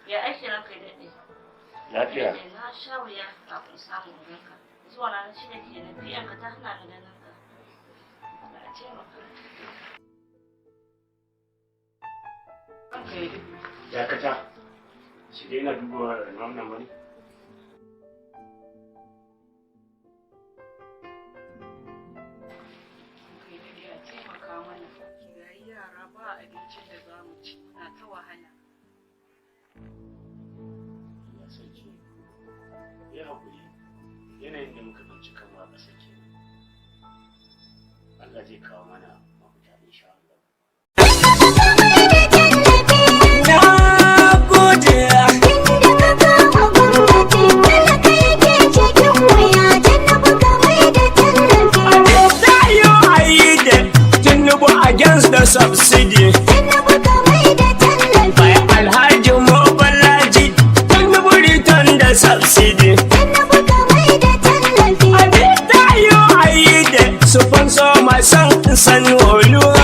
Ya aiki ranka daɗe. Lafiya. Na sha wuya kafin samun ganka. Zuwa na shi da ke na biyan ka ta hana ni ganin ka. Na taimaka. Dakata. Shi dai na duba wannan wani. Abincin da za mu ci muna ta wahala. Ya sarki, ya haƙuri, yanayin da muka binci kanmu a ƙasa ke. Allah zai kawo mana mafita insha Allah. Na gode. Inda ka kama gwamnati, talaka yake cikin wuya, Tinubu Kamaida tallafi. Tayo Aide, Tinubu against the subsidy. Tinubu Kamaida tallafi. By Alhaji Mobalaji, Tinubu return the subsidy. Tinubu Kamaida tallafi. Tayo Aide, sponsor my son Sanwo-Olu.